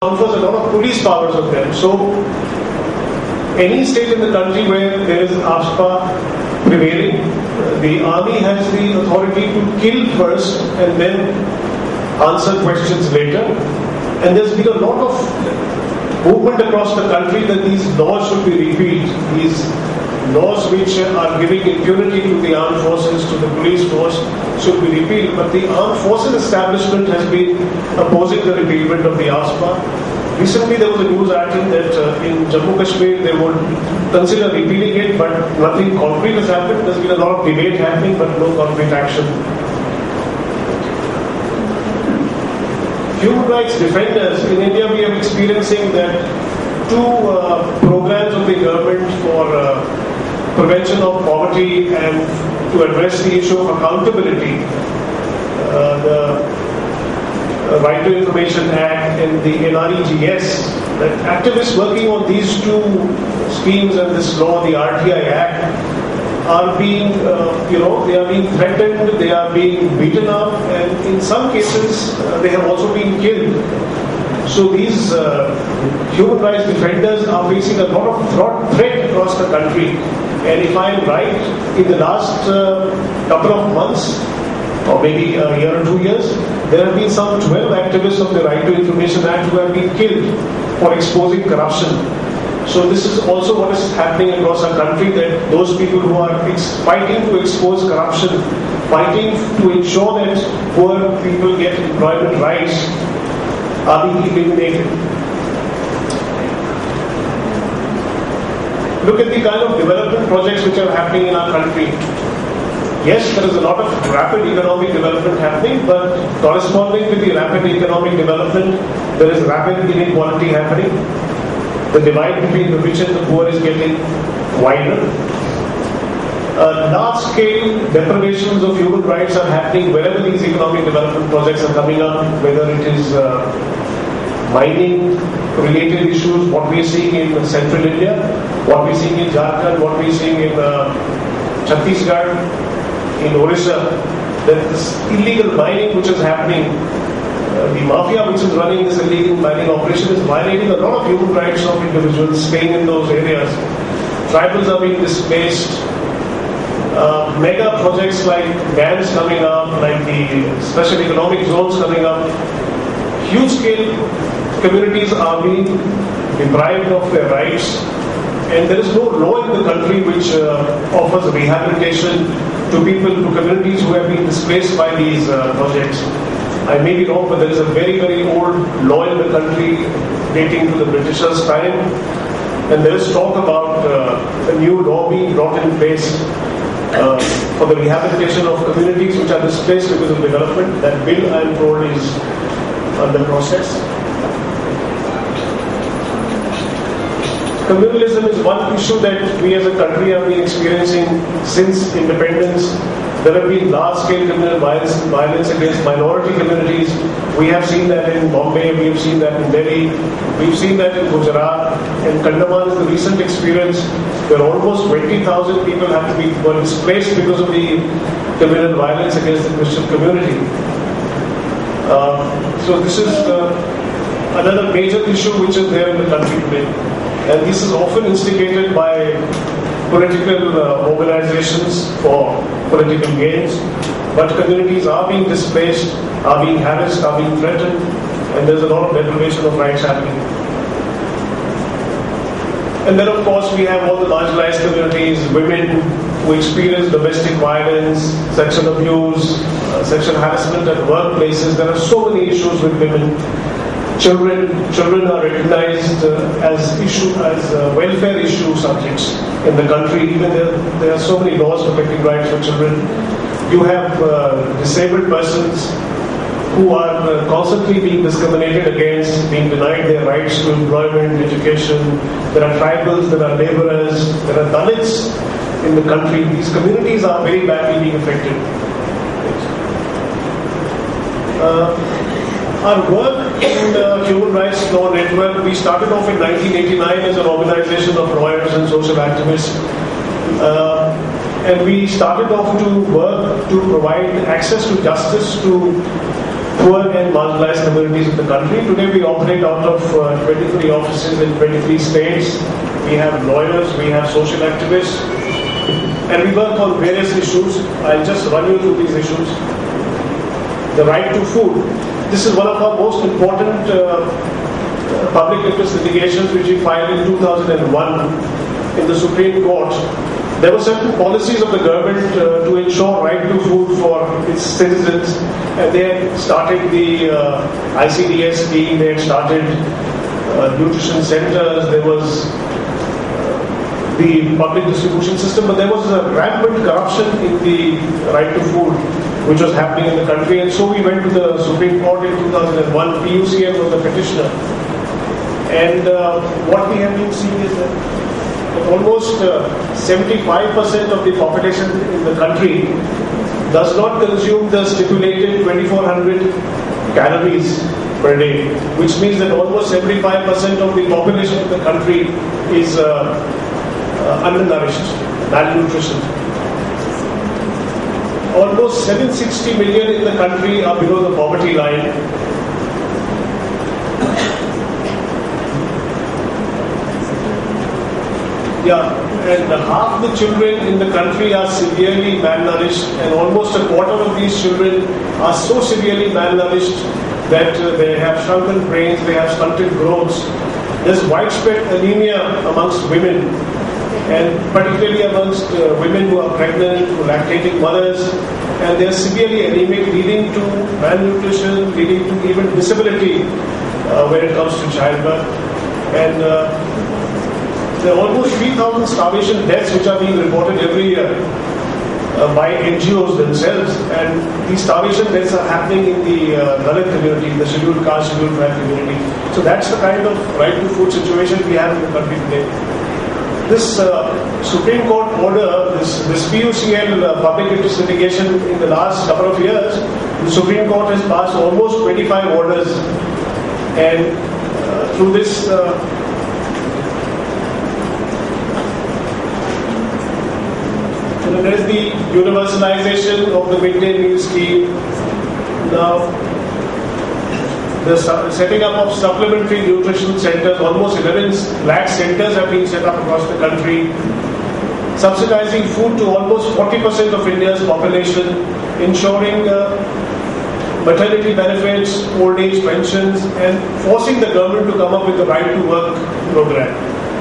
confers a lot of police powers on them. So, any state in the country where there is ASPA prevailing, the army has the authority to kill first and then answer questions later. And there's been a lot of movement across the country that these laws should be repealed. These laws which are giving impunity to the armed forces, to the police force, should be repealed. But the armed forces establishment has been opposing the repealment of the ASPA. Recently there was a news article that in Jammu Kashmir they would consider repealing it, but nothing concrete has happened. There's been a lot of debate happening, but no concrete action. Human rights defenders in India, we are experiencing that two programs of the government for prevention of poverty and to address the issue of accountability, the Right to Information Act and the NREGS, that activists working on these two schemes and this law, the RTI Act, are being, they are being threatened, they are being beaten up, and in some cases they have also been killed. So these human rights defenders are facing a lot of threat across the country. And if I am right, in the last couple of months, or maybe a year or 2 years, there have been some 12 activists of the Right to Information Act who have been killed for exposing corruption. So this is also what is happening across our country, that those people who are fighting to expose corruption, fighting to ensure that poor people get employment rights, are being eliminated. Look at the kind of development projects which are happening in our country. Yes, there is a lot of rapid economic development happening, but corresponding with the rapid economic development, there is rapid inequality happening. The divide between the rich and the poor is getting wider. Large-scale deprivations of human rights are happening wherever these economic development projects are coming up, whether it is mining-related issues, what we are seeing in central India, what we are seeing in Jharkhand, what we are seeing in Chhattisgarh, in Orissa, this illegal mining which is happening, the mafia which is running this illegal mining operation is violating a lot of human rights of individuals staying in those areas. Tribals are being displaced. Mega projects like dams coming up, like the special economic zones coming up. Huge scale communities are being deprived of their rights, and there is no law in the country which offers rehabilitation to people, to communities who have been displaced by these projects. I may be wrong, but there is a very, very old law in the country dating to the Britishers' time, and there is talk about a new law being brought in place for the rehabilitation of communities which are displaced because of development. That bill, I am told, is under process. Communalism is one issue that we as a country have been experiencing since independence. There have been large-scale communal violence against minority communities. We have seen that in Bombay, we have seen that in Delhi, we've seen that in Gujarat, and Kandaman is the recent experience where almost 20,000 people were displaced because of the communal violence against the Christian community. So this is another major issue which is there in the country today. And this is often instigated by political organizations for political gains. But communities are being displaced, are being harassed, are being threatened, and there's a lot of deprivation of rights happening. And then of course we have all the marginalized communities, women who experience domestic violence, sexual abuse, sexual harassment at workplaces. There are so many issues with women. Children are recognized as welfare issue subjects in the country. Even there are so many laws protecting rights for children. You have disabled persons who are constantly being discriminated against, being denied their rights to employment, education. There are tribals, there are laborers, there are Dalits in the country. These communities are very badly being affected. Our work in the Human Rights Law Network, we started off in 1989 as an organization of lawyers and social activists. And we started off to work to provide access to justice to poor and marginalized communities in the country. Today we operate out of 23 offices in 23 states. We have lawyers, we have social activists, and we work on various issues. I'll just run you through these issues. The right to food. This is one of our most important public interest litigations which we filed in 2001 in the Supreme Court. There were certain policies of the government to ensure right to food for its citizens, and they had started the ICDS scheme, they had started nutrition centers, there was the public distribution system, but there was a rampant corruption in the right to food which was happening in the country, and so we went to the Supreme Court in 2001. PUCL was the petitioner, and what we have been seeing is that almost 75% of the population in the country does not consume the stipulated 2400 calories per day, which means that almost 75% of the population of the country is undernourished, malnutrition. Almost 760 million in the country are below the poverty line. And half the children in the country are severely malnourished, and almost a quarter of these children are so severely malnourished that they have shrunken brains, they have stunted growths. There's widespread anemia amongst women, and particularly amongst women who are pregnant, who are lactating mothers, and they are severely anemic, leading to malnutrition, leading to even disability when it comes to childbirth. And there are almost 3,000 starvation deaths which are being reported every year by NGOs themselves, and these starvation deaths are happening in the Dalit community, the scheduled caste, scheduled tribe community. So that's the kind of right to food situation we have in the country today. This Supreme Court order, this PUCL public interest litigation in the last couple of years, the Supreme Court has passed almost 25 orders, and through this there is the universalization of the midday meal scheme. Now, the setting up of supplementary nutrition centers, almost 11 lakh centers have been set up across the country. Subsidizing food to almost 40% of India's population, ensuring maternity benefits, old age pensions, and forcing the government to come up with the right to work program,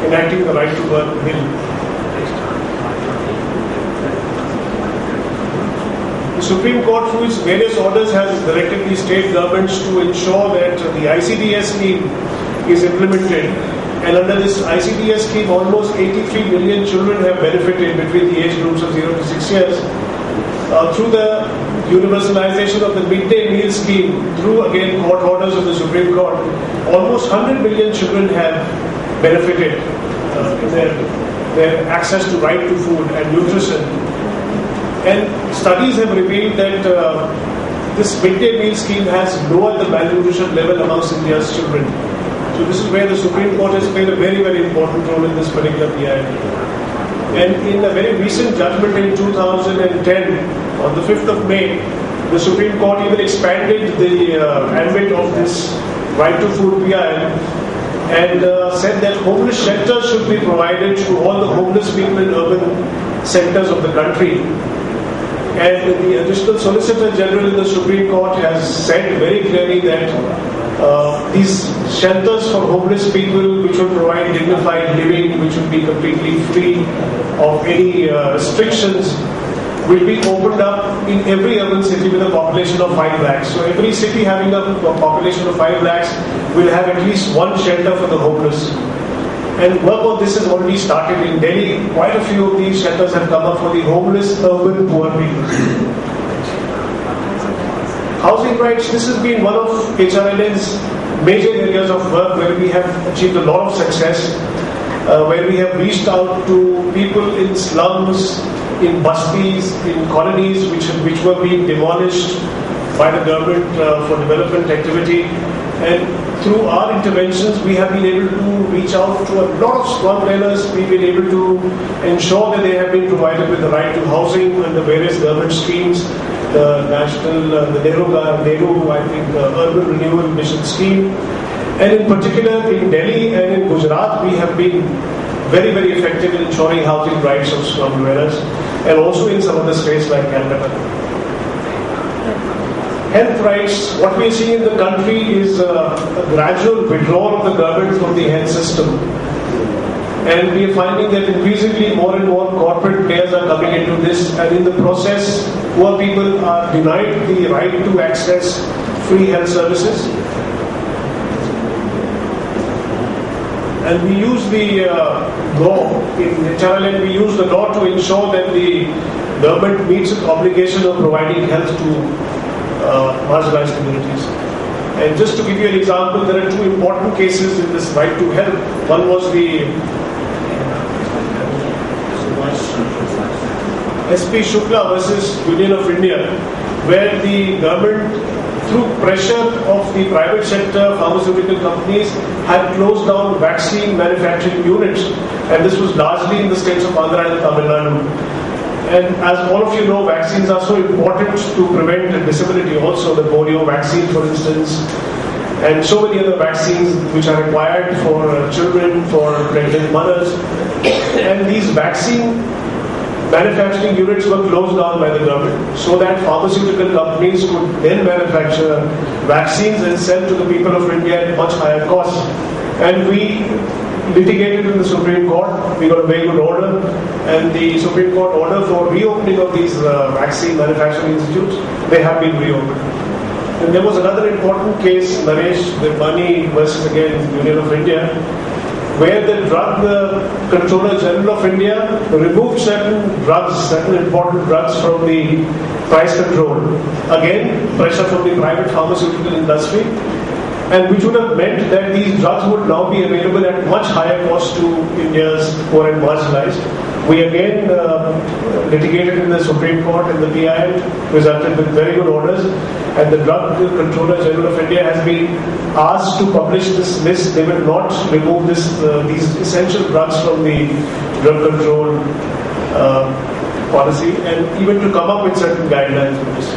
enacting the right to work bill. The Supreme Court, through its various orders, has directed the state governments to ensure that the ICDS scheme is implemented. And under this ICDS scheme, almost 83 million children have benefited between the age groups of 0 to 6 years. Through the universalization of the midday meal scheme, through again court orders of the Supreme Court, almost 100 million children have benefited in their access to right to food and nutrition. And studies have revealed that this midday meal scheme has lowered the malnutrition level amongst India's children. So this is where the Supreme Court has played a very, very important role in this particular PI. And in a very recent judgment in 2010, on the 5th of May, the Supreme Court even expanded the ambit of this right to food PI and said that homeless shelters should be provided to all the homeless people in urban centers of the country. And the Additional Solicitor General in the Supreme Court has said very clearly that these shelters for homeless people, which will provide dignified living, which will be completely free of any restrictions, will be opened up in every urban city with a population of 5 lakhs. So every city having a population of 5 lakhs will have at least one shelter for the homeless. And work on this has already started in Delhi. Quite a few of these shelters have come up for the homeless urban poor people. Housing rights, this has been one of HRLN's major areas of work where we have achieved a lot of success, where we have reached out to people in slums, in bastis, in colonies which were being demolished by the government for development activity. And through our interventions, we have been able to reach out to a lot of slum dwellers. We've been able to ensure that they have been provided with the right to housing and the various government schemes. the Nehru, I think, Urban Renewal Mission scheme. And in particular, in Delhi and in Gujarat, we have been very, very effective in ensuring housing rights of slum dwellers, and also in some other states like Calcutta. Health rights, what we are seeing in the country is a gradual withdrawal of the government from the health system. And we are finding that increasingly more and more corporate players are coming into this, and in the process, poor people are denied the right to access free health services. And we use the law, in HRLN we use the law to ensure that the government meets its obligation of providing health to marginalized communities. And just to give you an example, there are two important cases in this right to health. One was the SP Shukla versus Union of India, where the government, through pressure of the private sector pharmaceutical companies, had closed down vaccine manufacturing units, and this was largely in the states of Andhra and Tamil Nadu. And as all of you know, vaccines are so important to prevent disability also, the polio vaccine for instance, and so many other vaccines which are required for children, for pregnant mothers. And these vaccine manufacturing units were closed down by the government so that pharmaceutical companies could then manufacture vaccines and sell to the people of India at much higher cost. And we litigated in the Supreme Court. We got a very good order, and the Supreme Court order for reopening of these vaccine manufacturing institutes, they have been reopened. And there was another important case, Naresh, the Bani versus again Union of India, where the drug Controller General of India removed certain important drugs from the price control. Again, pressure from the private pharmaceutical industry, and which would have meant that these drugs would now be available at much higher cost to India's poor and marginalized. We again litigated in the Supreme Court, and the PI resulted with very good orders, and the Drug Controller General of India has been asked to publish this list. They will not remove these essential drugs from the drug control policy, and even to come up with certain guidelines for this.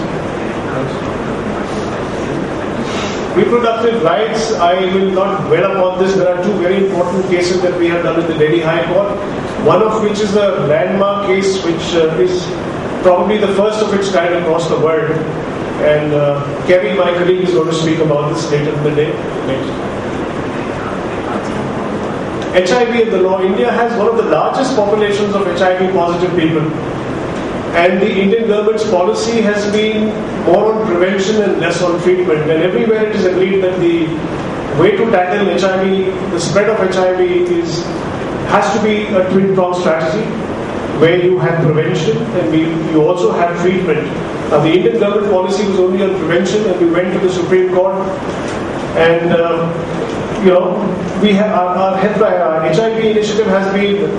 Reproductive rights, I will not dwell upon this. There are two very important cases that we have done in the Delhi High Court. One of which is a landmark case, which is probably the first of its kind across the world. And Kerry, my colleague, is going to speak about this later in the day. HIV and the law. India has one of the largest populations of HIV positive people. And the Indian government's policy has been more on prevention and less on treatment. And everywhere it is agreed that the way to tackle HIV, the spread of HIV has to be a twin-pronged strategy, where you have prevention and you also have treatment. Now, the Indian government policy was only on prevention, and we went to the Supreme Court, and we have our HIV initiative has been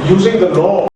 using the law